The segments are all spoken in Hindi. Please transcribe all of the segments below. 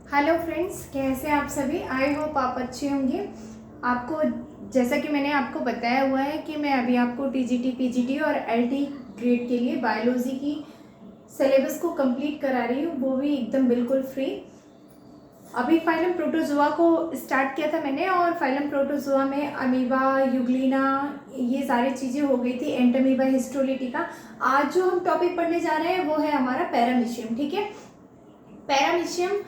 हेलो फ्रेंड्स, कैसे हैं आप सभी। आई होप आप अच्छे होंगे। आपको जैसा कि मैंने आपको बताया हुआ है कि मैं अभी आपको टीजीटी, पीजीटी और एलटी ग्रेड के लिए बायोलॉजी की सिलेबस को कंप्लीट करा रही हूँ, वो भी एकदम बिल्कुल फ्री। अभी फाइलम प्रोटोजोआ को स्टार्ट किया था मैंने, और फाइलम प्रोटोजोआ में अमीबा, यूग्लिना, ये सारी चीज़ें हो गई थी, एंटमीबा, हिस्टोलिटिका। आज जो हम टॉपिक पढ़ने जा रहे हैं वो है हमारा पैरामीशियम। ठीक है, पैरामीशियम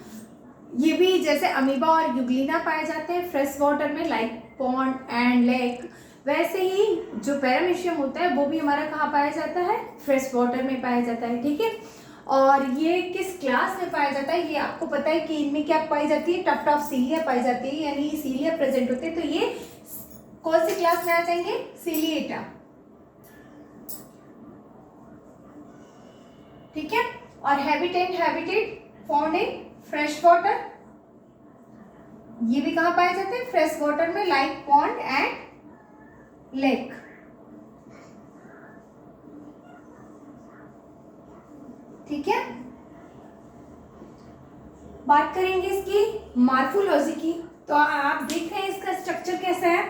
ये भी जैसे अमीबा और यूग्लिना पाए जाते हैं फ्रेश वाटर में, लाइक पॉन्ड एंड लेक, वैसे ही जो पैरामीशियम होता है वो भी हमारा कहाँ पाया जाता है, फ्रेश वाटर में पाया जाता है। ठीक है, और ये किस क्लास में पाया जाता है ये आपको पता है कि इनमें क्या पाई जाती है, टफ्ट ऑफ सीलिया पाई जाती है, यानी सीलिया प्रेजेंट होते हैं। तो ये कौन सी क्लास में आ जाएंगे, सीलिएटा। ठीक है, और habitat found in fresh water, ये भी कहाँ पाए जाते हैं, फ्रेश वाटर में, लाइक पॉन्ड एंड लेक। ठीक है, बात करेंगे इसकी मार्फोलॉजी की। तो आप देख रहे हैं इसका स्ट्रक्चर कैसा है,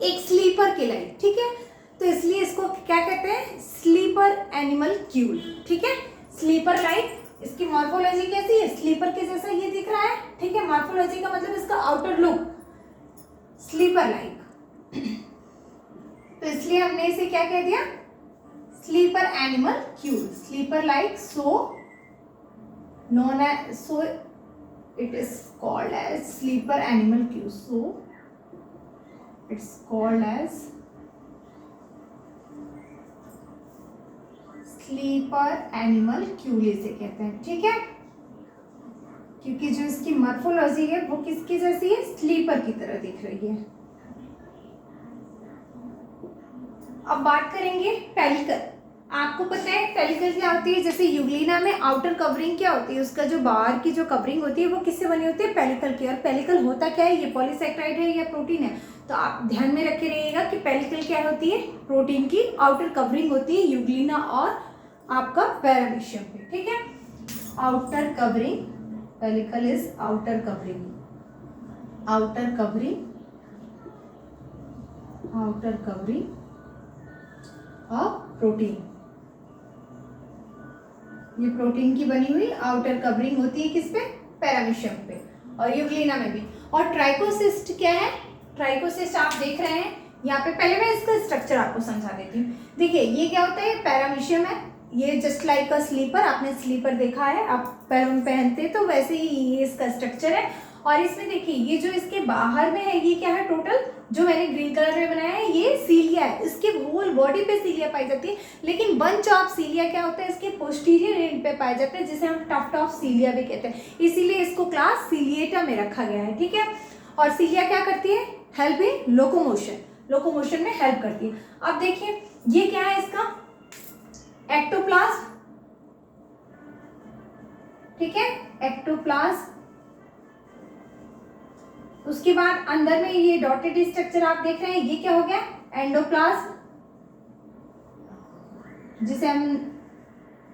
एक स्लीपर के लाइक। ठीक है, तो इसलिए इसको क्या कहते हैं, स्लीपर एनिमल क्यूल। ठीक है, स्लीपर लाइक। इसकी मॉर्फोलॉजी कैसी है, स्लीपर के जैसा ये दिख रहा है। ठीक है, मॉर्फोलॉजी का मतलब इसका आउटर लुक स्लीपर लाइक, तो इसलिए हमने इसे क्या कह दिया, sleeper animal Kiul, sleeper like, so known as, so it is called as sleeper animal queue, so it's called as sleeper animal queue इसे कहते हैं। ठीक है, क्योंकि जो इसकी मॉर्फोलॉजी है वो किसकी जैसी है, स्लीपर की तरह दिख रही है। अब बात करेंगे पेलिकल। आपको पता है पेलिकल क्या होती है, जैसे यूग्लिना में आउटर कवरिंग क्या होती है, उसका जो बाहर की जो कवरिंग होती है वो किससे बनी होती है, पेलिकल की। और पेलिकल होता क्या है, ये पॉलीसेक्राइड है या प्रोटीन है। तो आप ध्यान में रखे रहिएगा कि पेलिकल क्या होती है, प्रोटीन की आउटर कवरिंग होती है यूग्लिना और आपका पैरामीशियम पे। ठीक है, outer covering, pellicle is outer covering, outer covering, outer covering of protein. ये प्रोटीन की बनी हुई आउटर कवरिंग होती है किस पे, पैरामीशियम पे, और यूग्लिना में भी। और ट्राइकोसिस्ट क्या है, ट्राइकोसिस्ट आप देख रहे हैं यहाँ पे। पहले मैं इसका स्ट्रक्चर आपको समझा देती हूँ। देखिए ये क्या होता है, पैरामीशियम है, ये जस्ट लाइक अ स्लीपर, आपने स्लीपर देखा है, आप पैरों में पहनते तो वैसे ही ये इसका स्ट्रक्चर है। और इसमें देखिए ये जो इसके बाहर में है ये क्या है, टोटल जो मैंने ग्रीन कलर में बनाया है ये सीलिया है, इसके होल बॉडी पे सीलिया पाई जाती है। लेकिन बंच ऑफ सीलिया क्या होता है, इसके पोस्टीरियर एंड पे पाए जाते हैं, जिसे हम टफ्ट ऑफ सीलिया भी कहते हैं। इसीलिए इसको क्लास सीलिएटा में रखा गया है। ठीक है, और सीलिया क्या करती है, हेल्प इन लोकोमोशन, लोकोमोशन में हेल्प करती है। अब देखिए ये क्या है, इसका एक्टोप्लाज्म। ठीक है, एक्टोप्लाज्म। उसके बाद अंदर में ये डॉटेड स्ट्रक्चर आप देख रहे हैं, ये क्या हो गया, एंडोप्लाज्म, जिसे हम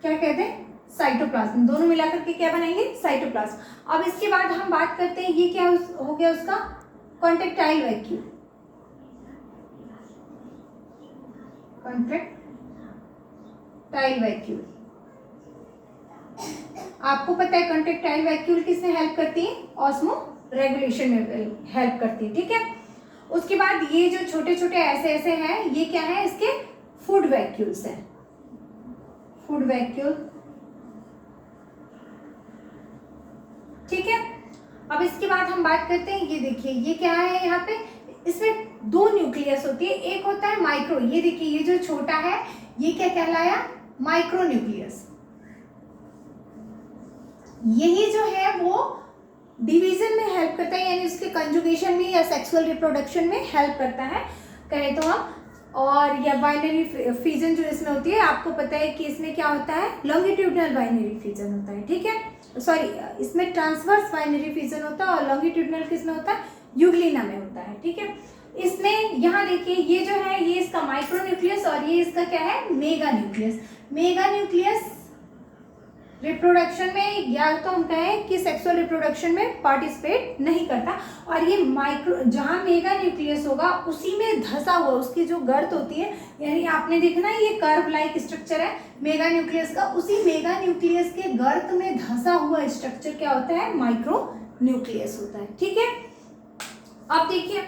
क्या कहते हैं, साइटोप्लाज्म। दोनों मिलाकर के क्या बनाएंगे, साइटोप्लाज्म। अब इसके बाद हम बात करते हैं ये क्या हो गया, उसका कॉन्ट्रेक्टाइल वैक्यूल, कॉन्ट्रेक्टाइल वैक्यूल। आपको पता है कॉन्ट्रेक्टाइल वैक्यूल किसमें हेल्प करती है, ऑस्मो रेगुलेशन में हेल्प करती है। ठीक है, उसके बाद ये जो छोटे छोटे ऐसे हैं ये क्या है, इसके फूड वैक्यूल्स हैं, फूड वैक्यूल। ठीक है, अब इसके बाद हम बात करते हैं, ये देखिए ये क्या है, यहाँ पे इसमें दो न्यूक्लियस होती है, एक होता है माइक्रो, ये देखिए ये जो छोटा है ये क्या कहलाया, माइक्रो न्यूक्लियस। यही जो है वो डिवीजन में हेल्प करता है, यानी उसके कंजुगेशन में या सेक्सुअल रिप्रोडक्शन में हेल्प करता है कहें तो हम। और या बाइनरी फिजन जो इसमें होती है, आपको पता है कि इसमें क्या होता है, लॉन्गिट्यूडनल बाइनरी फिजन होता है। ठीक है, सॉरी इसमें ट्रांसवर्स बाइनरी फिजन होता है, और लॉन्गिट्यूडनल किसमें होता है, यूग्लिना में होता है। ठीक है, इसमें यहाँ देखिए ये जो है ये इसका माइक्रो न्यूक्लियस, और ये इसका क्या है, mega nucleus. Mega nucleus reproduction में, या तो हम कहें कि सेक्सुअल रिप्रोडक्शन में पार्टिसिपेट नहीं करता। और ये माइक्रो, जहाँ मेगा न्यूक्लियस होगा उसी में धंसा हुआ, उसकी जो गर्त होती है, यानी आपने देखा ना ये कर्व लाइक स्ट्रक्चर है मेगा न्यूक्लियस का, उसी मेगा न्यूक्लियस के गर्त में धंसा हुआ स्ट्रक्चर क्या होता है, माइक्रो न्यूक्लियस होता है। ठीक है, अब देखिए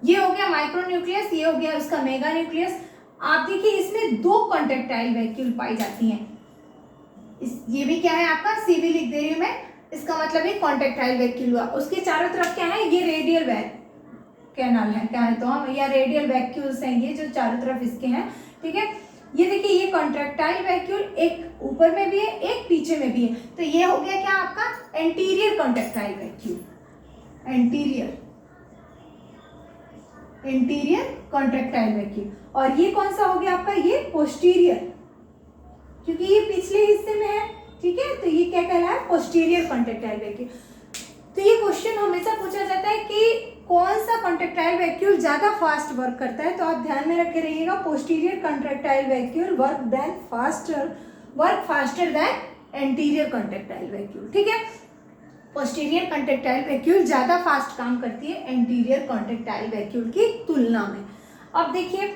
ये हो गया माइक्रो न्यूक्लियस, ये हो गया उसका मेगा न्यूक्लियस। आप देखिए इसमें 2 कॉन्ट्रेक्टाइल वैक्यूल पाई जाती हैं। ये भी क्या है आपका, सीवी लिख दे रही हूं मैं, इसका मतलब ये कॉन्ट्रेक्टाइल वैक्यूल हुआ। उसके चारों तरफ क्या है, ये रेडियल कैनाल है, क्या है तो हम, या रेडियल वैक्यूल्स हैं ये जो चारों तरफ इसके हैं। ठीक है, ये देखिए ये कॉन्ट्रेक्टाइल वैक्यूल एक ऊपर में भी है, एक पीछे में भी है। तो ये हो गया क्या आपका anterior contractile vacuole, anterior contractile vacuole. और ये कौन सा हो गया आपका, ये पोस्टीरियर, क्योंकि ये पिछले हिस्से में है। ठीक है, तो ये क्या कहला है, पोस्टीरियर कॉन्ट्रेक्टाइल वैक्यूल। तो ये क्वेश्चन हमेशा पूछा जाता है कि कौन सा कॉन्ट्रेक्टाइल वैक्यूल ज्यादा फास्ट वर्क करता है, तो आप ध्यान में रखे रहिएगा, posterior contractile vacuole work faster than anterior contractile vacuole. ठीक है, पोस्टीरियर कॉन्ट्रेक्टाइल वैक्यूल ज्यादा फास्ट काम करती है एंटीरियर कॉन्ट्रेक्टाइल वैक्यूल की तुलना में। अब देखिए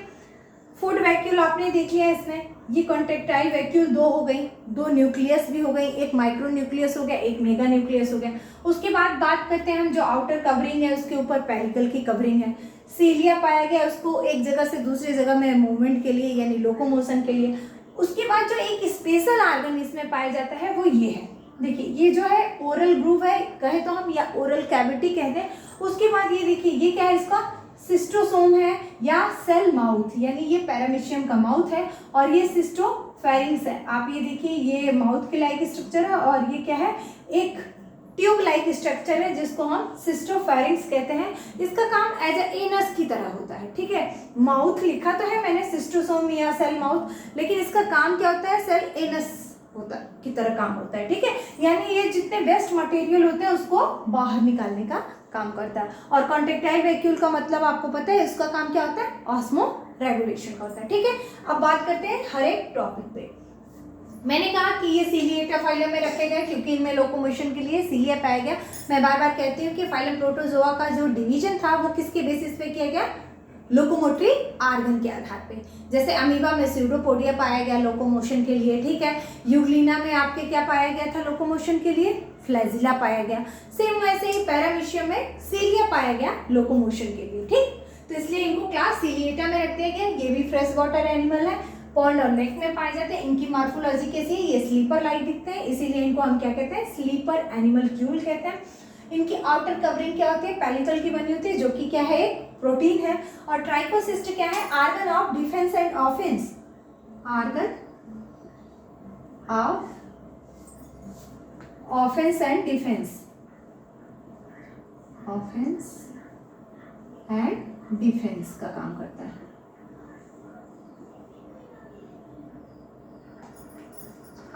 फूड वैक्यूल आपने देख लिया, इसमें ये कॉन्ट्रेक्टाइल वैक्यूल 2 हो गई, 2 न्यूक्लियस भी हो गई, एक माइक्रो न्यूक्लियस हो गया, एक मेगा न्यूक्लियस हो गया। उसके बाद बात करते हैं हम जो आउटर कवरिंग है, उसके ऊपर पेरिकल की कवरिंग है। सीलिया पाया गया, उसको एक जगह से दूसरी जगह में मूवमेंट के लिए यानी लोकोमोशन के लिए। उसके बाद जो एक स्पेशल आर्गन इसमें पाया जाता है वो ये है, देखिए ये जो है ओरल ग्रूव है कहे तो हम, या ओरल कैविटी कहते हैं। उसके बाद ये देखिए ये क्या है, इसका सिस्टोसोम है या सेल माउथ, यानी ये पैरामीशियम का माउथ है और ये सिस्टोफेरिंग्स है। आप ये देखिए ये माउथ के लाइक स्ट्रक्चर है और ये क्या है, एक ट्यूब लाइक स्ट्रक्चर है जिसको हम सिस्टोफेरिंग्स कहते हैं। इसका काम एज ए एनस की तरह होता है। ठीक है, माउथ लिखा तो है मैंने सिस्टोसोम या सेल माउथ, लेकिन इसका काम क्या होता है, सेल एनस होता की तरह काम होता है। ठीक है, यानी ये जितने वेस्ट मटेरियल होते हैं उसको बाहर निकालने का काम करता है। और कॉन्ट्रेक्टाइल वैक्यूल का मतलब आपको पता है, इसका काम क्या होता है, ऑस्मो रेगुलेशन का होता है। ठीक है, अब बात करते हैं हर एक टॉपिक पे। मैंने कहा कि ये सीलिएटा फाइलम में रखे गए क्योंकि इनमें लोकोमोशन के लिए सीलिया पाया गया। मैं बार बार कहती हूँ कि फाइलम प्रोटोजोआ का जो डिवीजन था वो किसके बेसिस पे किया गया, लोकोमोटरी आर्गन के आधार पे। जैसे अमीबा में स्यूडोपोडिया पाया गया लोकोमोशन के लिए। ठीक है, यूग्लिना में आपके क्या पाया गया था लोकोमोशन के लिए, फ्लैजिला पाया गया। सेम वैसे ही पैरामीशियम में सीलिया पाया गया लोकोमोशन के लिए। ठीक, तो इसलिए इनको क्लास सीलिएटा में रख दिया गया। ये भी फ्रेश वाटर एनिमल है, पॉन्ड और लेक में पाए जाते हैं। इनकी मार्फोलॉजी कैसी है, ये स्लीपर लाइक दिखते हैं, इसीलिए इनको हम क्या कहते हैं, स्लीपर एनिमलक्यूल कहते हैं। इनकी आउटर कवरिंग क्या होती है, पेलिकल की बनी होती है, जो कि क्या है, एक प्रोटीन है। और ट्राइकोसिस्ट क्या है, organ of defence and offence, organ of offence and defence, offence and defence का काम करता है।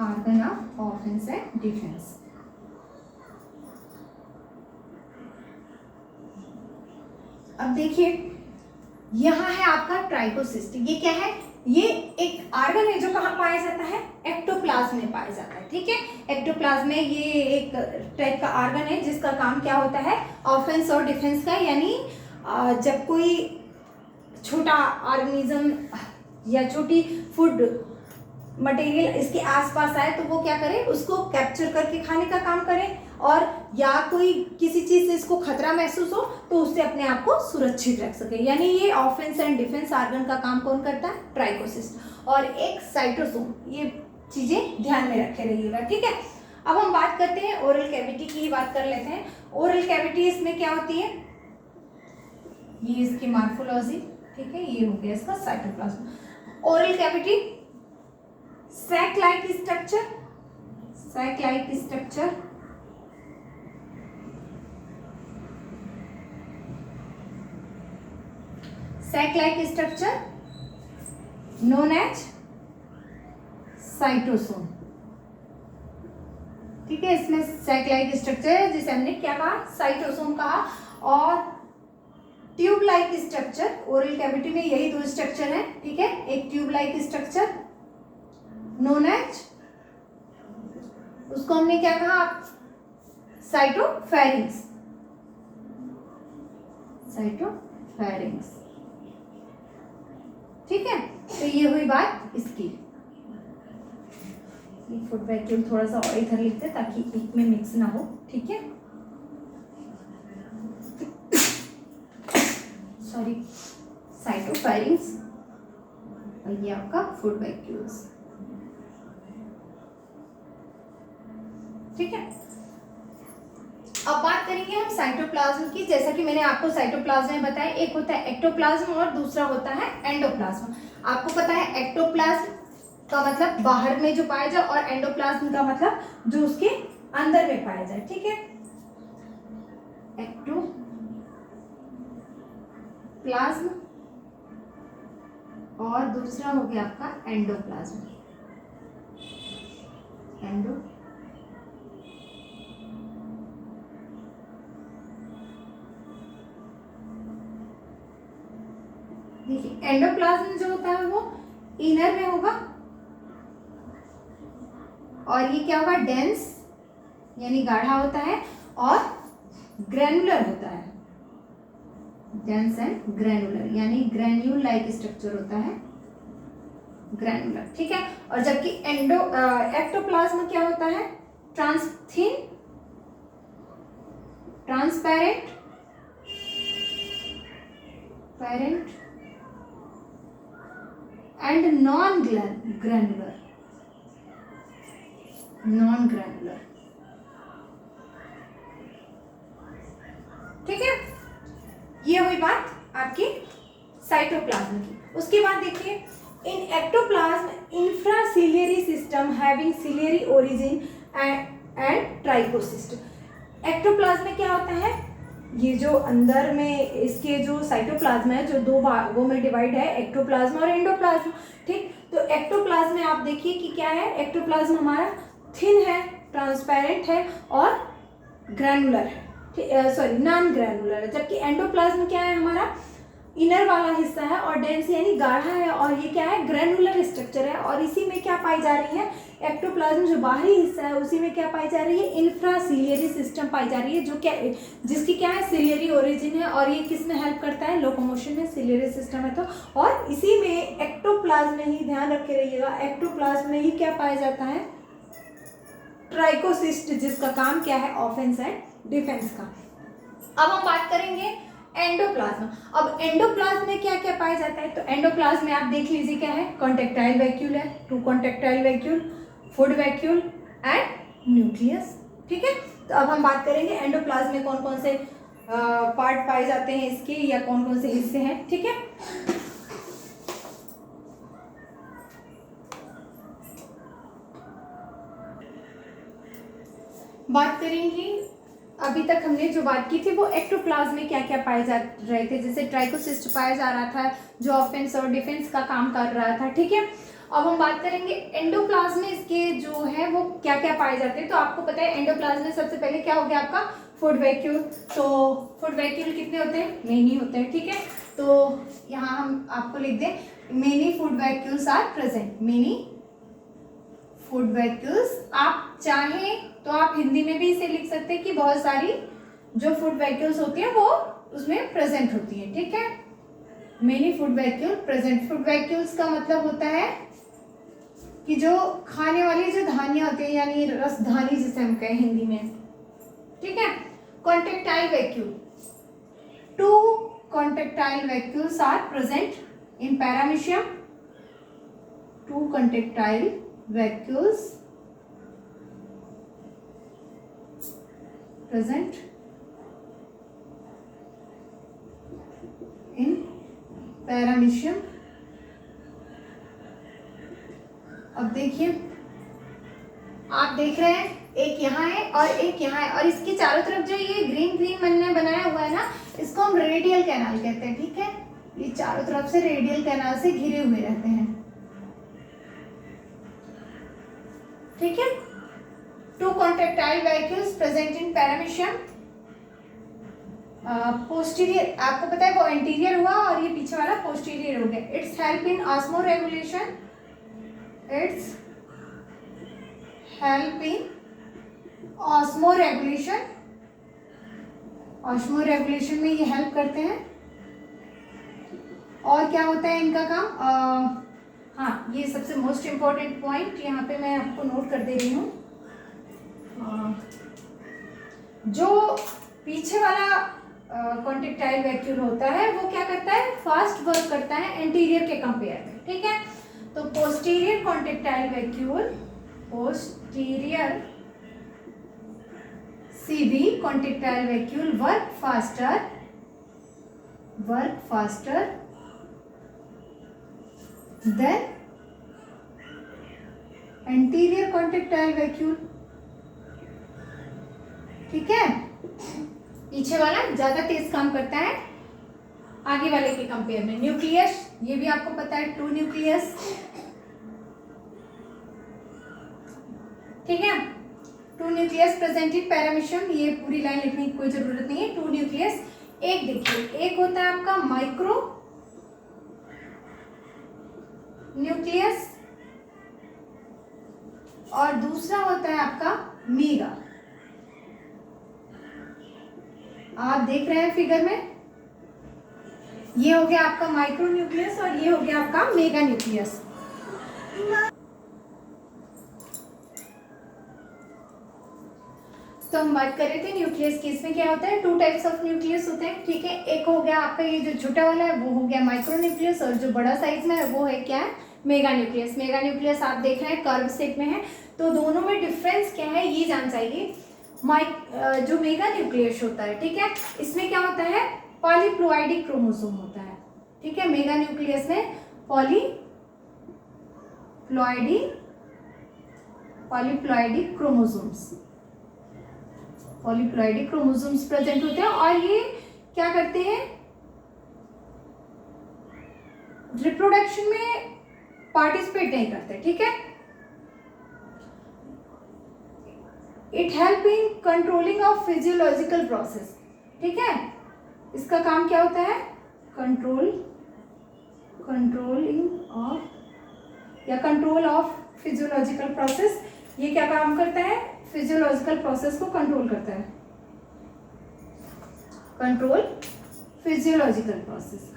Organ of offence and defence. अब देखिए यहाँ है आपका ट्राइकोसिस्ट। ये क्या है, ये एक आर्गन है जो कहाँ पाया जाता है, एक्टोप्लाज्म में पाया जाता है। ठीक है, एक्टोप्लाज्म में ये एक टाइप का आर्गन है जिसका काम क्या होता है, ऑफेंस और डिफेंस का। यानी जब कोई छोटा ऑर्गेनिज्म या छोटी फूड मटेरियल इसके आसपास आए तो वो क्या करे, उसको कैप्चर करके खाने का काम करे, और या कोई किसी चीज से इसको खतरा महसूस हो तो उससे अपने आप को सुरक्षित रख सके। यानी ये ऑफेंस एंड डिफेंस आर्गन का काम कौन करता है, ट्राइकोसिस्ट। और एक साइटोसोम, ये चीजें ध्यान में रखे रहिएगा। ठीक है, अब हम बात करते हैं ओरल कैविटी की ही बात कर लेते हैं। ओरल कैविटी इसमें क्या होती है, ये इसकी मार्फोलॉजी। ठीक है, ये हो गया इसका cytoplasm. Oral cavity sac like structure, sac like structure, sac like structure known as cytosome. ठीक है, इसमें सैक लाइक स्ट्रक्चर है जिसे हमने क्या कहा, साइटोसोम कहा। और tube like structure, oral cavity में यही 2 स्ट्रक्चर है। ठीक है, एक tube like structure known as उसको हमने क्या कहा, साइटोफेरिंग्स, साइटोफेरिंग्स। ठीक है, तो ये हुई बात इसकी। फुट वैक्यूल थोड़ा सा और इधर लिखते हैं ताकि एक में मिक्स ना हो। ठीक है, सॉरी, साइटोफेरिंग्स और ये आपका फुट वैक्यूल्स। ठीक है, अब बात करेंगे हम साइटोप्लाज्म की। जैसा कि मैंने आपको साइटोप्लाज्म में बताया, एक होता है एक्टोप्लाज्म और दूसरा होता है एंडोप्लाज्म। आपको पता है एक्टोप्लाज्म का मतलब बाहर में जो पाया जाए और एंडोप्लाज्म का मतलब जो उसके अंदर में पाया जाए। ठीक है, एक्टोप्लाज्म और दूसरा हो गया आपका एंडोप्लाज्म। देखिए, एंडोप्लाज्म जो होता है वो इनर में होगा और ये क्या होगा, डेंस यानी गाढ़ा होता है और ग्रैनुलर होता है, डेंस एंड ग्रैनुलर यानी ग्रैन्यूल लाइक स्ट्रक्चर होता है, ग्रैनुलर। ठीक है, और जबकि एक्टोप्लाज्म क्या होता है, thin, transparent and non granular. ठीक है, ये हुई बात आपकी साइटोप्लाज्म की। उसके बाद देखिए, in ectoplasm infraciliary system having ciliary origin and trichocyst. Ectoplasm में क्या होता है, ये जो अंदर में इसके जो साइटोप्लाज्म है जो दो भागों में डिवाइड है, एक्टोप्लाज्म और एंडोप्लाज्म। ठीक, तो एक्टोप्लाज्म में आप देखिए कि क्या है, एक्टोप्लाज्म हमारा थिन है, ट्रांसपेरेंट है और ग्रैनुलर है, सॉरी नॉन ग्रैनुलर है। जबकि एंडोप्लाज्म क्या है, हमारा इनर वाला हिस्सा है और डेंस यानी गाढ़ा है और ये क्या है, ग्रैनुलर स्ट्रक्चर है। और इसी में क्या पाई जा रही है, एक्टोप्लाज्म जो बाहरी हिस्सा है उसी में क्या पाई जा रही है, इंफ्रासिलियरी सिस्टम पाई जा रही है, जो क्या जिसकी क्या है, सिलियरी ओरिजिन है। और ये किस में हेल्प करता है, लोकोमोशन में सिलियरी सिस्टम है। तो और इसी में एक्टोप्लाज्म में ही ध्यान रखे रहिएगा, एक्टोप्लाज्म में ही क्या पाया जाता है, ट्राइकोसिस्ट, जिसका काम क्या है, ऑफेंस एंड डिफेंस का। अब हम बात करेंगे एंडोप्लाज्म। अब एंडोप्लाज्म में क्या क्या पाया जाता है, तो एंडोप्लाज्म में आप देख लीजिए क्या है, कॉन्ट्रेक्टाइल वैक्यूल है, 2 contractile vacuole, food vacuole and nucleus. ठीक है, तो अब हम बात करेंगे एंडोप्लाज्म में कौन कौन से पार्ट पाए जाते हैं इसके, या कौन कौन से हिस्से हैं। ठीक है, बात करेंगे, अभी तक हमने जो बात की थी वो एक्टोप्लाज्म में क्या क्या पाए जा रहे थे, जैसे ट्राइकोसिस्ट पाया जा रहा था जो ऑफेंस और डिफेंस का काम कर रहा था। ठीक है, अब हम बात करेंगे एंडोप्लाज्म में इसके जो है वो क्या क्या पाए जाते हैं। तो आपको पता है एंडोप्लाज्म में सबसे पहले क्या हो गया आपका, फुड वैक्यूल। तो फुड वैक्यूल कितने होते हैं, मेनी होते हैं। ठीक है, तो यहाँ हम आपको लिख दें, many food vacuoles are present, many food vacuoles. आप चाहें तो आप हिंदी में भी इसे लिख सकते हैं कि बहुत सारी जो फूड वैक्यूल्स होती है वो उसमें प्रेजेंट होती है। ठीक है, many food vacuole present. Food vacuoles का मतलब होता है कि जो खाने वाली जो धानियां होती है, यानी रसधानी जिसे हम कहें हिंदी में। ठीक है, contractile vacuole, 2 contractile vacuoles are present in paramecium, 2 contractile vacuoles present in paramecium। अब देखिए, आप देख रहे हैं एक यहाँ है और एक यहाँ है, और इसके चारों तरफ जो ये ग्रीन ग्रीन मैंने बनाया हुआ है ना, इसको हम रेडियल कैनाल कहते हैं। ठीक है, ये चारों तरफ से रेडियल कैनाल से घिरे हुए रहते हैं। ठीक है, 2 contractile vacuoles present in paramecium. Posterior आपको पता है वो एंटीरियर हुआ और ये पीछे वाला पोस्टीरियर हो गया। It's help in osmo regulation, it's help in osmo regulation में ये हेल्प करते हैं। और क्या होता है इनका काम? हाँ, ये सबसे मोस्ट इम्पॉर्टेंट पॉइंट यहाँ पे मैं आपको नोट कर दे रही हूँ। जो पीछे वाला कॉन्ट्रैक्टाइल वैक्यूल होता है वो क्या करता है? फास्ट वर्क करता है एंटीरियर के कंपेयर में, ठीक है। तो posterior contractile vacuole, posterior CV contractile vacuole work faster than anterior contractile vacuole, ठीक है। पीछे वाला ज्यादा तेज काम करता है आगे वाले के कंपेयर में। न्यूक्लियस, ये भी आपको पता है, 2 न्यूक्लियस, ठीक है। 2 न्यूक्लियस प्रेजेंट इन पैरामीशियम, ये पूरी लाइन लिखने की कोई जरूरत नहीं है। 2 न्यूक्लियस, एक देखिए, एक होता है आपका माइक्रो न्यूक्लियस और दूसरा होता है आपका मेगा। आप देख रहे हैं फिगर में, ये हो गया आपका माइक्रो न्यूक्लियस और ये हो गया आपका मेगा न्यूक्लियस। तो हम बात कर रहे थे न्यूक्लियस की। इसमें क्या होता है? 2 टाइप्स ऑफ न्यूक्लियस होते हैं, ठीक है। एक हो गया आपका ये जो छोटा वाला है वो हो गया माइक्रो न्यूक्लियस, और जो बड़ा साइज में है वो है क्या है? Mega nucleus. मेगा न्यूक्लियस आप देख रहे हैं कर्व शेप में है। तो दोनों में डिफरेंस क्या है ये जान चाहिए। जो मेगा न्यूक्लियस होता है, ठीक है, इसमें क्या होता है? पॉलीप्लॉइडिक क्रोमोसोम होता है, ठीक है। मेगा न्यूक्लियस में पॉलीप्लॉइडिक क्रोमोसोम्स प्रेजेंट होते हैं और ये क्या करते हैं? रिप्रोडक्शन में पार्टिसिपेट नहीं करते, ठीक है। It help in controlling of physiological process, ठीक है। इसका काम क्या होता है? Control of physiological process. ये क्या काम करता है? फिजियोलॉजिकल प्रोसेस को कंट्रोल करता है। Control physiological process.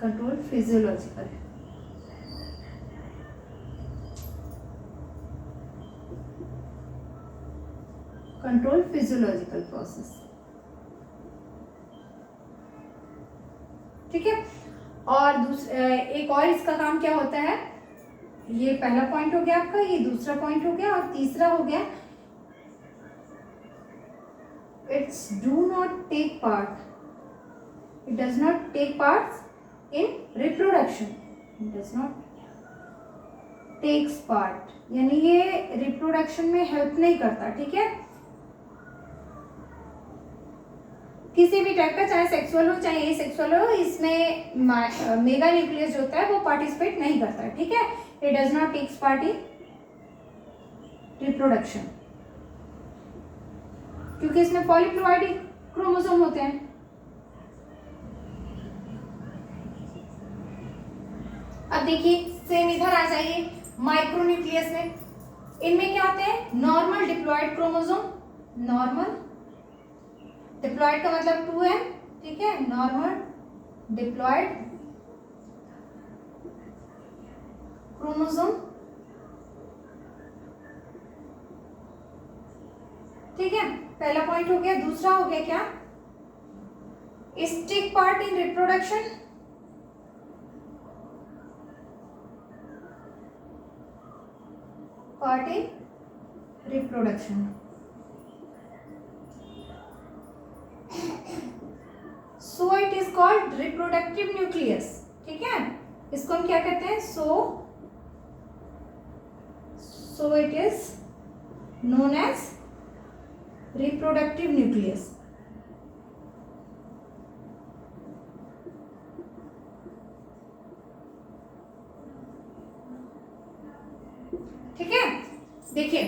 ठीक है। और एक और इसका काम क्या होता है? ये पहला पॉइंट हो गया आपका, ये दूसरा पॉइंट हो गया, और तीसरा हो गया it does not take part in reproduction. यानी ये रिप्रोडक्शन में हेल्प नहीं करता, ठीक है। किसी भी टाइप का, चाहे सेक्सुअल हो चाहे एसेक्सुअल हो, इसमें मेगा न्यूक्लियस जो होता है वो पार्टिसिपेट नहीं करता है, ठीक है। It does not takes part in reproduction, क्योंकि इसमें पॉलीप्लॉइडिक क्रोमोसोम होते हैं। अब देखिए, सेम इधर आ जाइए माइक्रोन्यूक्लियस में। इनमें क्या होते हैं? Normal diploid chromosome. Normal diploid का मतलब 2n, ठीक है। नॉर्मल डिप्लॉयड क्रोमोसोम, ठीक है। पहला पॉइंट हो गया। दूसरा हो गया क्या? Take part in reproduction. So it is called reproductive nucleus, ठीक है। इसको हम क्या कहते हैं? So it is known as reproductive nucleus. ठीक है। देखिए,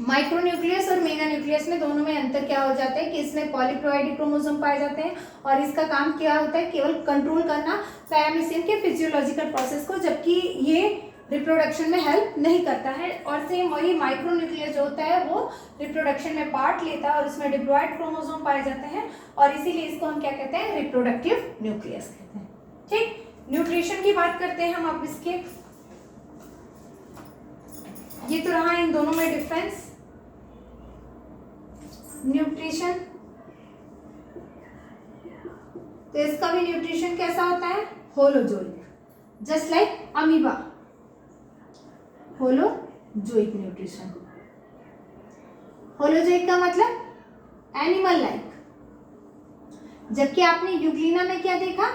माइक्रोन्यूक्लियस और मेगा न्यूक्लियस में दोनों में अंतर क्या हो जाता है कि इसमें पॉलीप्लॉइडिक क्रोमोसोम पाए जाते हैं और इसका काम क्या होता है? केवल कंट्रोल करना पैरामीशियम के फिजियोलॉजिकल प्रोसेस को, जबकि ये रिप्रोडक्शन में हेल्प नहीं करता है। और सेम वही माइक्रोन्यूक्लियस जो होता है वो रिप्रोडक्शन में पार्ट लेता है और उसमें डिप्लॉयड क्रोमोसोम पाए जाते हैं और इसीलिए इसको हम क्या कहते हैं, रिप्रोडक्टिव न्यूक्लियस कहते हैं। ठीक, न्यूट्रिशन की बात करते हैं हम अब इसके। ये तो रहा इन दोनों में डिफरेंस। न्यूट्रिशन, तो इसका भी न्यूट्रिशन कैसा होता है, holozoic, just like amoeba, holozoic nutrition. Holozoic का मतलब एनिमल लाइक, जबकि आपने यूग्लिना में क्या देखा,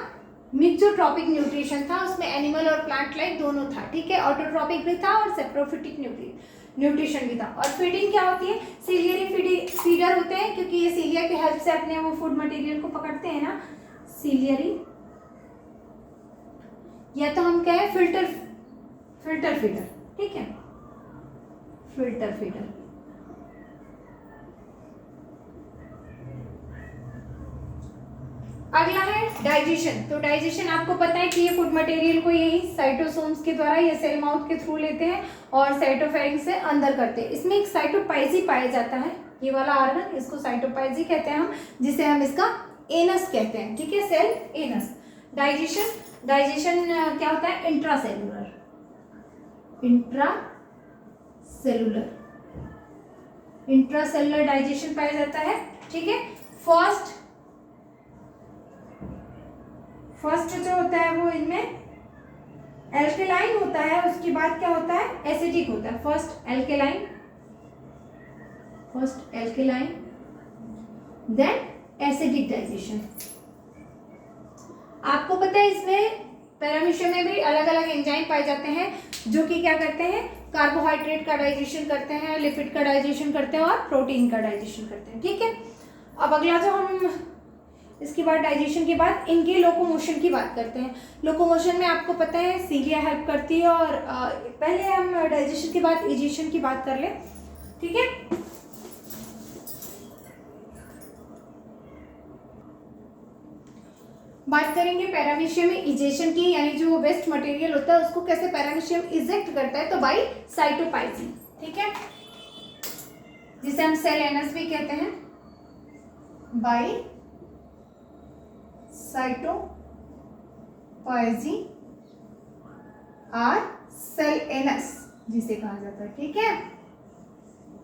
मिक्सोट्रॉपिक न्यूट्रिशन था, उसमें एनिमल और प्लांट लाइक दोनों था। ठीक है, ऑटोट्रॉपिक भी था और सेप्रोफिटिक न्यूट्रिशन भी था। और फीडिंग क्या होती है, सीलियरी फीडर होते हैं क्योंकि ये सीलिया की हेल्प से अपने वो फूड मटेरियल को पकड़ते हैं ना, सीलियरी, या तो हम कहें फिल्टर फीडर। ठीक है, फिल्टर फीडर। अगला है डाइजेशन। तो डाइजेशन आपको पता है कि ये फूड मटेरियल को यही साइटोसोम्स के द्वारा या सेल माउथ के थ्रू लेते हैं और साइटोफेरिंक्स से अंदर करते हैं। इसमें एक साइटोपाइजी पाया जाता है, ये वाला ऑर्गन, इसको साइटोपाइजी कहते हैं हम, जिसे हम इसका एनस कहते हैं। ठीक है, सेल एनस। डाइजेशन क्या होता है, इंट्रासेलुलर डाइजेशन पाया जाता है। ठीक है, फर्स्ट जो होता है वो इनमें एल्केलाइन होता है, उसके बाद क्या होता है, एसिडिक होता है। First alkaline then acidic digestion. आपको पता है इसमें पैरामीशियम में भी अलग अलग एंजाइम पाए जाते हैं जो कि क्या करते हैं, कार्बोहाइड्रेट का डाइजेशन करते हैं, लिपिड का डाइजेशन करते हैं और प्रोटीन का डाइजेशन करते हैं। ठीक है, अब अगला जो हम इसके बाद डाइजेशन के बाद इनके लोकोमोशन की बात करते हैं। लोकोमोशन में आपको पता है सीलिया हेल्प करती है और पहले हम डाइजेशन के बाद इजेशन की बात कर ले। ठीक है, बात करेंगे पैरामीशियम में इजेशन की, यानी जो वेस्ट मटेरियल होता है उसको कैसे पैरामीशियम इजेक्ट करता है, तो बाई साइटोपाइजी। ठीक है, जिसे हम सेल एनस भी कहते हैं, बाई साइटोपाइजी और सेल एनस जिसे कहा जाता है। ठीक है,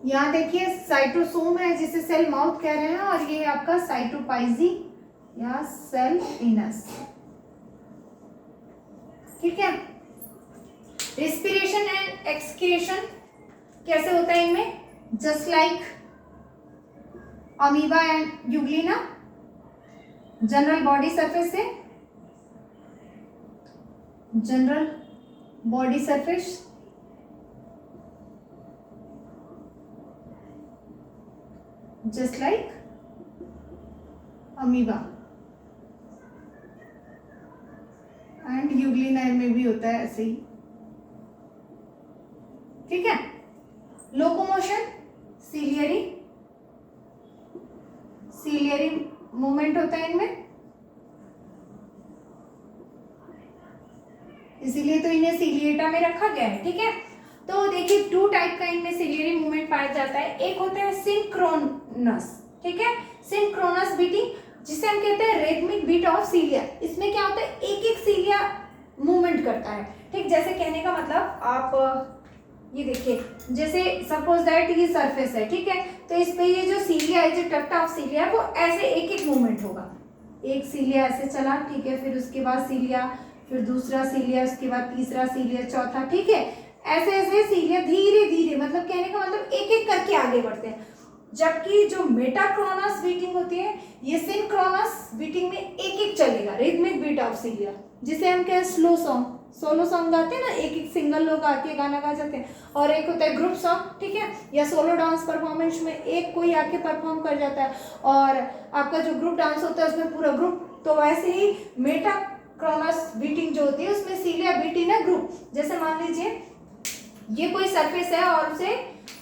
यहां देखिए साइटोसोम है जिसे सेल माउथ कह रहे हैं और ये आपका साइटोपाइजी या सेल एनस। ठीक है, रेस्पिरेशन एंड एक्सक्रीशन कैसे होता है इनमें, just like amoeba and euglena, general body surface से, general body surface just like amoeba and euglena में भी होता है ऐसे ही। ठीक है, लोकोमोशन सीलियरी मूवमेंट होता है इनमें, इसीलिए तो इन्हें सीलिएटा में रखा गया है। ठीक है, तो देखिए 2 टाइप का इनमें सीलियरी मूवमेंट पाया जाता है। एक होता है सिंक्रोनस। ठीक है, सिंक्रोनस बीटिंग जिसे हम कहते हैं रिदमिक बीट ऑफ सीलिया। इसमें क्या होता है, एक एक सीलिया मूवमेंट करता है। ठीक, जैसे कहने का मतलब आप ये देखिए, जैसे सपोज दैट ये सरफेस है। ठीक है, तो इस पे ये जो सीलिया है, जो टफ्ट ऑफ सीलिया है, वो ऐसे एक एक मूवमेंट होगा। एक सीलिया ऐसे चला, ठीक है, फिर उसके बाद सीलिया, फिर दूसरा सीलिया, उसके बाद तीसरा सीलिया, चौथा। ठीक है, ऐसे ऐसे सीलिया धीरे धीरे, मतलब कहने का मतलब एक एक करके आगे बढ़ते हैं। जबकि जो मेटाक्रोनस बीटिंग होती है, ये सिंक्रोनस बीटिंग में एक एक चलेगा, रिदमिक बीट ऑफ सीलिया, जिसे हम कहें स्लो सॉन्ग। सोलो सॉन्ग गाते हैं ना, एक एक सिंगल लोग आके गाना गा जाते हैं, और एक होता है ग्रुप सॉन्ग। ठीक है, या सोलो डांस परफॉर्मेंस में एक कोई आके परफॉर्म कर जाता है, और आपका जो ग्रुप डांस होता है उसमें पूरा ग्रुप। तो वैसे ही मेटाक्रोनस बीटिंग जो होती है उसमें सीलिया बीट इन अ ग्रुप। जैसे मान लीजिए ये कोई सरफेस है और उसे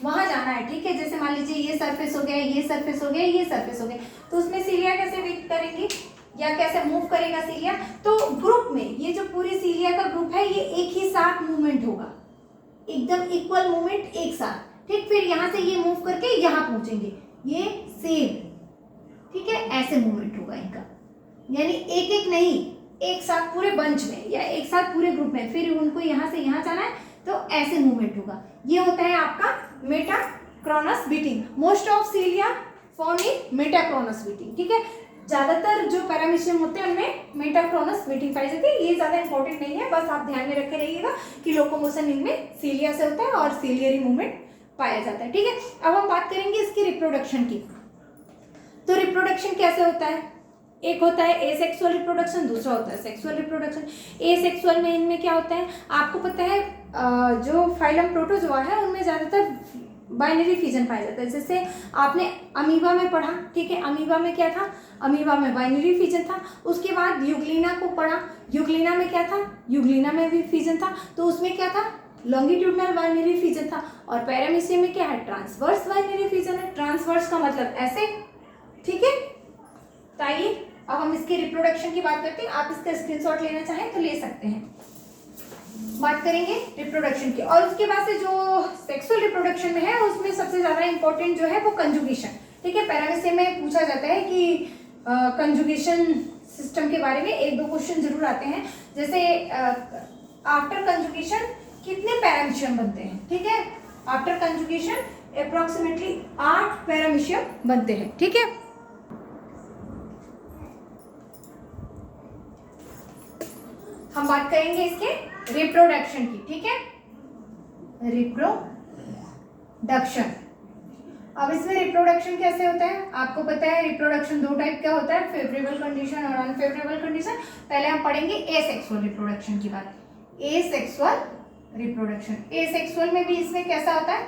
वहां जाना है। ठीक है, जैसे मान लीजिए ये सरफेस हो गया, ये सरफेस हो गया, ये सरफेस हो गया, तो उसमें सीलिया कैसे बीट करेंगी, या कैसे मूव करेगा सिलिया, तो ग्रुप में ये जो पूरी सिलिया का ग्रुप है ये एक ही साथ मूवमेंट होगा, एकदम इक्वल मूवमेंट एक साथ, ठीक। फिर यहाँ से ये मूव करके यहाँ पहुंचेंगे, ये सेम, ठीक है, ऐसे मूवमेंट होगा इनका, यानी एक एक नहीं, एक साथ पूरे बंच में या एक साथ पूरे ग्रुप में, फिर उनको यहाँ से यहाँ जाना है तो ऐसे मूवमेंट होगा। ये होता है आपका metachronous beating. Most of cilia found in metachronous beating, ठीक है। ज्यादातर जो पैरामीशियम होते हैं उनमें मेटाक्रोनस बीटिंग पाई जाती है। ये ज्यादा इंपॉर्टेंट नहीं है, बस आप ध्यान में रखे रहिएगा कि लोकोमोशन इनमें सिलिया से होता है और सिलियरी मूवमेंट पाया जाता है, ठीक है। अब हम बात करेंगे इसकी रिप्रोडक्शन की। तो रिप्रोडक्शन कैसे होता है, एक होता है एसेक्सुअल रिप्रोडक्शन, दूसरा होता है सेक्सुअल रिप्रोडक्शन। एसेक्सुअल में इनमें क्या होता है, आपको पता है जो फाइलम प्रोटोजोआ है उनमें ज्यादातर बाइनरी फिजन पाया जाता है। जैसे आपने अमीबा में पढ़ा, ठीक है, अमीबा में क्या था, अमीबा में बाइनरी फिजन था। उसके बाद यूग्लिना को पढ़ा, यूग्लिना में क्या था, यूग्लिना में भी फिजन था, तो उसमें क्या था, लॉन्गिट्यूडनल बाइनरी फिजन था। और पैरामीशियम में क्या है, ट्रांसवर्स बाइनरी फिजन है। ट्रांसवर्स का मतलब ऐसे, ठीक है। तो आइए अब हम इसके रिप्रोडक्शन की बात करते हैं। आप इसका स्क्रीनशॉट लेना चाहें तो ले सकते हैं। बात करेंगे रिप्रोडक्शन की, और उसके बाद से जो सेक्सुअल रिप्रोडक्शन में है उसमें सबसे ज्यादा इंपॉर्टेंट जो है वो कंजुगेशन, ठीक है। पैरामीशियम में पूछा जाता है कि कंजुगेशन सिस्टम के बारे में एक दो क्वेश्चन जरूर आते हैं। जैसे आफ्टर कंजुगेशन कितने पैरामीशियम बनते हैं, ठीक है। आफ्टर कंजुगेशन अप्रोक्सीमेटली 8 पैरामीशियम बनते हैं, ठीक है। हम बात करेंगे इसके रिप्रोडक्शन की, ठीक है, रिप्रोडक्शन। अब इसमें रिप्रोडक्शन कैसे होता है, आपको पता है रिप्रोडक्शन दो टाइप का होता है, फेवरेबल कंडीशन और अनफेवरेबल कंडीशन। पहले हम पढ़ेंगे एसेक्सुअल रिप्रोडक्शन की बात। एसेक्सुअल रिप्रोडक्शन, एसेक्सुअल में भी इसमें कैसा होता है,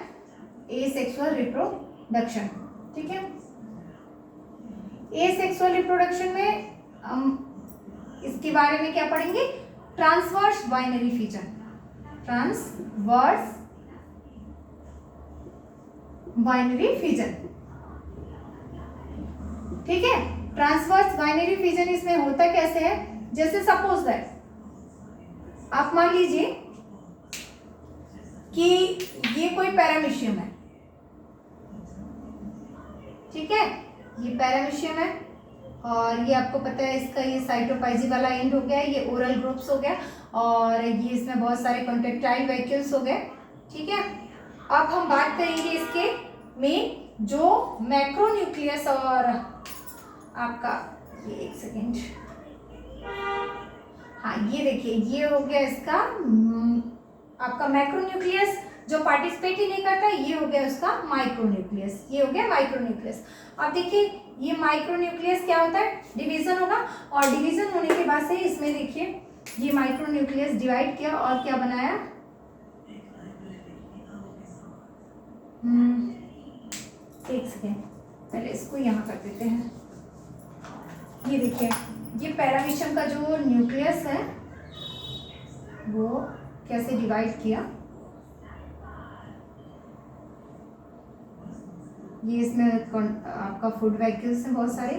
एसेक्सुअल रिप्रोडक्शन, ठीक है। एसेक्सुअल रिप्रोडक्शन में हम इसके बारे में क्या पढ़ेंगे, transverse binary fission, transverse binary fission, ठीक है। ट्रांसवर्स बाइनरी फिजन इसमें होता कैसे है, जैसे सपोज दैट आप मान लीजिए कि ये कोई पैरामीशियम है, ठीक है, ये पैरामीशियम है और ये आपको पता है इसका ये साइटोपाइजी वाला एंड हो गया, ये ओरल ग्रुप्स हो गया और ये इसमें बहुत सारे कॉन्ट्रेक्टाइल वैक्यूल्स हो गए, ठीक है। अब हम बात करेंगे इसके में जो मैक्रोन्यूक्लियस और आपका ये एक सेकेंड, हाँ ये देखिए ये हो गया इसका आपका मैक्रोन्यूक्लियस जो पार्टिसिपेट ही नहीं करता, ये हो गया उसका माइक्रोन्यूक्लियस, ये हो गया माइक्रोन्यूक्लियस। अब देखिए ये माइक्रोन्यूक्लियस क्या होता है, डिवीजन होगा और डिवीजन होने के बाद से इसमें देखिए ये माइक्रोन्यूक्लियस डिवाइड किया और क्या बनाया, एक सेकेंड पहले इसको यहाँ कर देते हैं। ये देखिए ये पैरामीशियम का जो न्यूक्लियस है वो कैसे डिवाइड किया, ये इसमें आपका फूड वैक्यूल्स हैं बहुत सारे।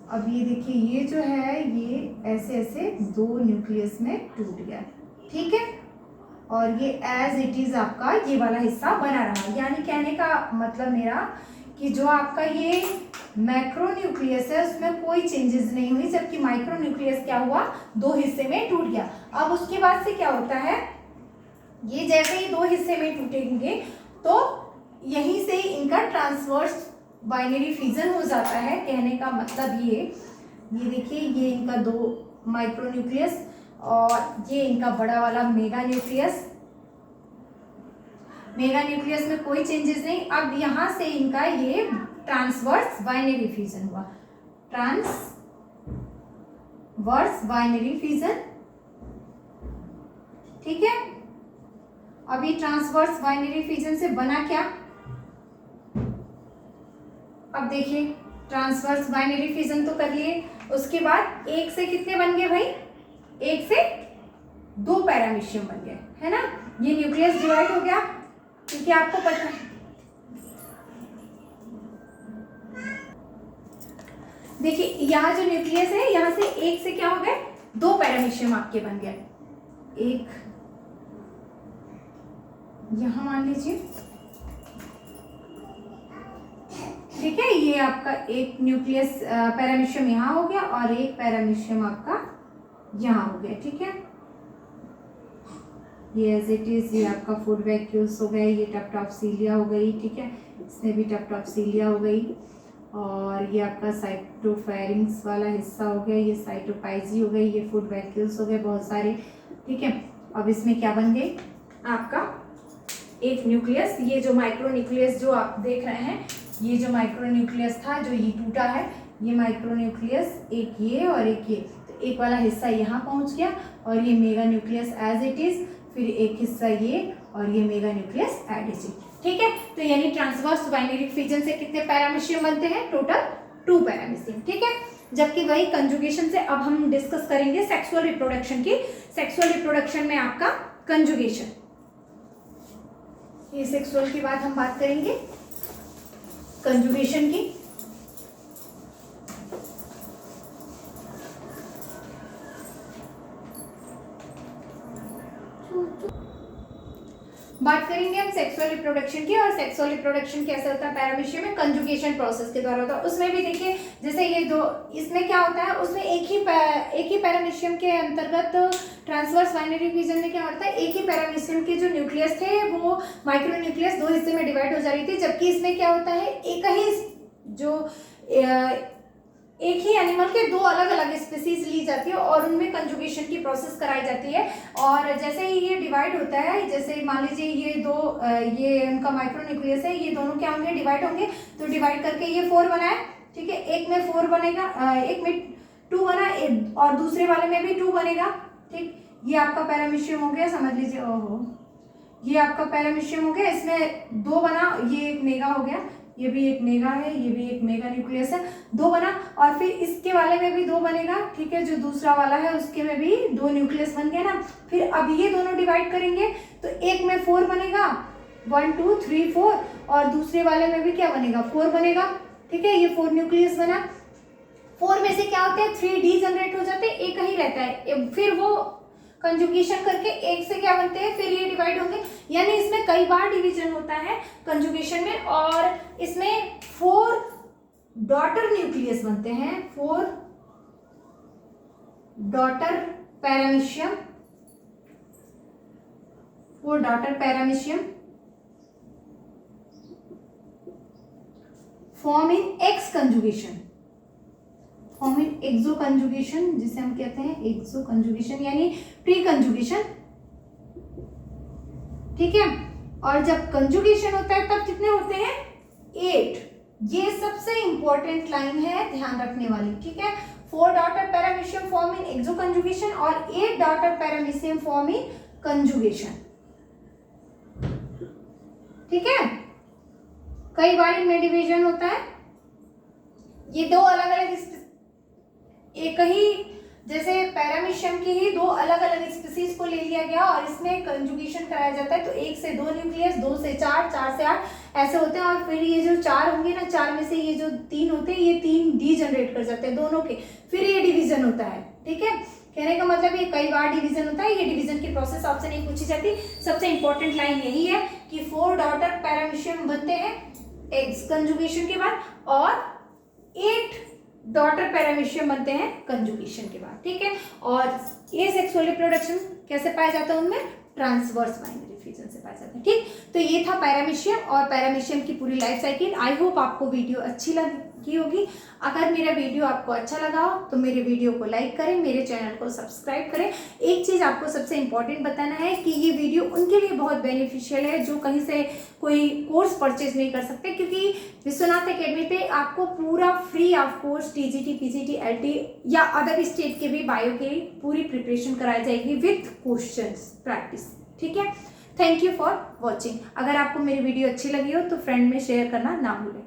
अब ये देखिए ये जो है ये ऐसे ऐसे दो न्यूक्लियस में टूट गया, ठीक है, और ये एज इट इज आपका ये वाला हिस्सा बना रहा। यानी कहने का मतलब मेरा कि जो आपका ये मैक्रोन्यूक्लियस है उसमें कोई चेंजेस नहीं हुई, जबकि माइक्रोन्यूक्लियस क्या हुआ, दो हिस्से में टूट गया। अब उसके बाद से क्या होता है, ये जैसे ही दो हिस्से में टूटेंगे तो यहीं से इनका ट्रांसवर्स बाइनरी फिजन हो जाता है। कहने का मतलब ये देखिए ये इनका दो माइक्रोन्यूक्लियस और ये इनका बड़ा वाला मेगा न्यूक्लियस, मेगा न्यूक्लियस में कोई चेंजेस नहीं। अब यहां से इनका ये ट्रांसवर्स बाइनरी फिजन हुआ, ट्रांसवर्स बाइनरी फिजन, ठीक है। अभी ट्रांसवर्स बाइनरी फिजन से बना क्या, अब देखिए ट्रांसवर्स बाइनरी फिजन तो कर लिए, उसके बाद एक से कितने बन गए भाई, एक से दो पैरामीशियम बन गए, है ना। ये न्यूक्लियस डिवाइड हो गया क्योंकि आपको पता है देखिए यहाँ जो न्यूक्लियस है, यहाँ से एक से क्या हो गए, 2 पैरामीशियम आपके बन गए। एक यहाँ मान लीजिए, ठीक है, ये आपका एक न्यूक्लियस पैरामीशियम यहाँ हो गया और एक पैरामीशियम आपका यहाँ हो गया, ठीक है। ये एज इट इज, ये आपका फूड वैक्यूल्स हो गए, ये टप्टॉप्सिलिया हो गई, ठीक है, इसमें भी टप्टॉप्सिलिया हो गई, और ये आपका साइटोफेरिंग्स वाला हिस्सा हो गया, ये साइटोपाइजी हो गई, ये फूड वैक्यूल्स हो गए बहुत सारे, ठीक है। अब इसमें क्या बन गए आपका एक न्यूक्लियस, ये जो माइक्रो न्यूक्लियस जो आप देख रहे हैं, ये जो माइक्रो न्यूक्लियस था जो ये टूटा है, ये माइक्रो न्यूक्लियस एक ये और एक ये, तो एक वाला हिस्सा यहाँ पहुँच गया और ये mega nucleus as it is, फिर एक हिस्सा ये और ये मेगा न्यूक्लियस एडिजिन, ठीक है। तो यानी ट्रांसवर्स बाइनरी फिजन से कितने पैरामीशियम बनते हैं, टोटल 2 पैरामीशियम, ठीक है। जबकि वही कंजुगेशन से अब हम डिस्कस करेंगे सेक्सुअल रिप्रोडक्शन की। सेक्सुअल रिप्रोडक्शन में आपका कंजुगेशन, ये सेक्सुअल के बाद हम बात करेंगे कंजुगेशन की। बात करेंगे हम सेक्सुअल रिप्रोडक्शन की, और सेक्सुअल रिप्रोडक्शन कैसे होता है पैरामीशियम में, कंजुगेशन प्रोसेस के द्वारा होता है। उसमें भी देखिए जैसे ये दो, इसमें क्या होता है, उसमें एक ही पैरामीशियम के अंतर्गत ट्रांसवर्स बाइनरी फिजन में क्या होता है, एक ही पैरामीशियम के जो न्यूक्लियस थे वो माइक्रो न्यूक्लियस 2 हिस्से में डिवाइड हो जा रही थी, जबकि इसमें क्या होता है, एक ही एनिमल के 2 अलग अलग स्पीसीज ली जाती है और उनमें कंजुगेशन की प्रोसेस कराई जाती है। और जैसे ही ये डिवाइड होता है, जैसे मान लीजिए ये उनका माइक्रो न्यूक्लियस है, ये दोनों क्या होंगे, डिवाइड होंगे, तो डिवाइड करके ये 4 बना है, ठीक है, एक में 4 बनेगा, एक में 2 बना और दूसरे वाले में भी 2 बनेगा, ठीक। ये आपका पैरामीशियम हो गया, समझ लीजिए, ओहो, ये आपका पैरामीशियम हो गया, इसमें 2 बना, ये एक मेगा हो गया, ये भी एक मेगा है, ये भी एक मेगा न्यूक्लियस है, 2 बना, और फिर इसके वाले में भी 2 बनेगा, ठीक है, जो दूसरा वाला है उसके में भी 2 न्यूक्लियस बन गया ना। फिर अब ये दोनों डिवाइड करेंगे तो एक में 4 बनेगा, 1 2 3 4, और दूसरे वाले में भी क्या बनेगा, 4 बनेगा, ठीक है, ये 4 न्यूक्लियस बना। 4 में से क्या होते हैं, 3D जनरेट हो जाते हैं, एक ही रहता है, फिर वो कंजुगेशन करके एक से क्या बनते हैं, फिर ये डिवाइड होंगे, यानी इसमें कई बार डिवीजन होता है कंजुगेशन में, और इसमें 4 डॉटर न्यूक्लियस बनते हैं, 4 daughter paramecium, 4 daughter paramecium form in ex conjugation, form in exo conjugation, जिसे हम कहते हैं एक्सो कंजुगेशन, यानी प्री कंजुगेशन, ठीक है। और जब कंजुगेशन होता है तब कितने होते हैं, 8। ये सबसे इंपॉर्टेंट लाइन है ध्यान रखने वाली, ठीक है। 4 daughter paramecium form in exo conjugation और 8 daughter paramecium form in conjugation, ठीक है। कई बार इनमें डिवीजन होता है, ये 2 अलग अलग, एक ही जैसे पैरामीशियम की ही 2 अलग अलग स्पीसीज को ले लिया गया और इसमें कंजुगेशन कराया जाता है, तो 1 से 2 न्यूक्लियस, 2 से 4, 4 से 8 ऐसे होते हैं, और फिर ये जो 4 होंगे ना, 4 में से ये जो 3 होते हैं, ये 3D जनरेट कर जाते हैं दोनों के, फिर ये डिवीजन होता है, ठीक है। कहने का मतलब ये कई बार डिवीजन होता है, ये डिवीजन की प्रोसेस आपसे नहीं पूछी जाती। सबसे इंपॉर्टेंट लाइन यही है कि 4 डॉटर पैरामीशियम बनते हैं एक्स कंजुगेशन के बाद, और 8 डॉटर पैरामीशियम बनते हैं कंजुगेशन के बाद, ठीक है। और ये सेक्सुअल रिप्रोडक्शन कैसे पाया जाता है, उनमें ट्रांसवर्स बाइनरी फिजन से पाया जाता है, ठीक। तो ये था पैरामीशियम और पैरामीशियम की पूरी लाइफ साइकिल। आई होप आपको वीडियो अच्छी लगी होगी। अगर मेरा वीडियो आपको अच्छा लगा हो तो मेरे वीडियो को लाइक करें, मेरे चैनल को सब्सक्राइब करें। एक चीज़ आपको सबसे इंपॉर्टेंट बताना है कि ये वीडियो उनके लिए बहुत बेनिफिशियल है जो कहीं से कोई कोर्स परचेज नहीं कर सकते, क्योंकि विश्वनाथ एकेडमी पे आपको पूरा free of course TGT, PGT, LT या अदर स्टेट के भी बायो की पूरी प्रिपरेशन कराई जाएगी विथ क्वेश्चंस प्रैक्टिस, ठीक है। Thank you for watching. अगर आपको मेरी वीडियो अच्छी लगी हो तो फ्रेंड में शेयर करना ना भूलें।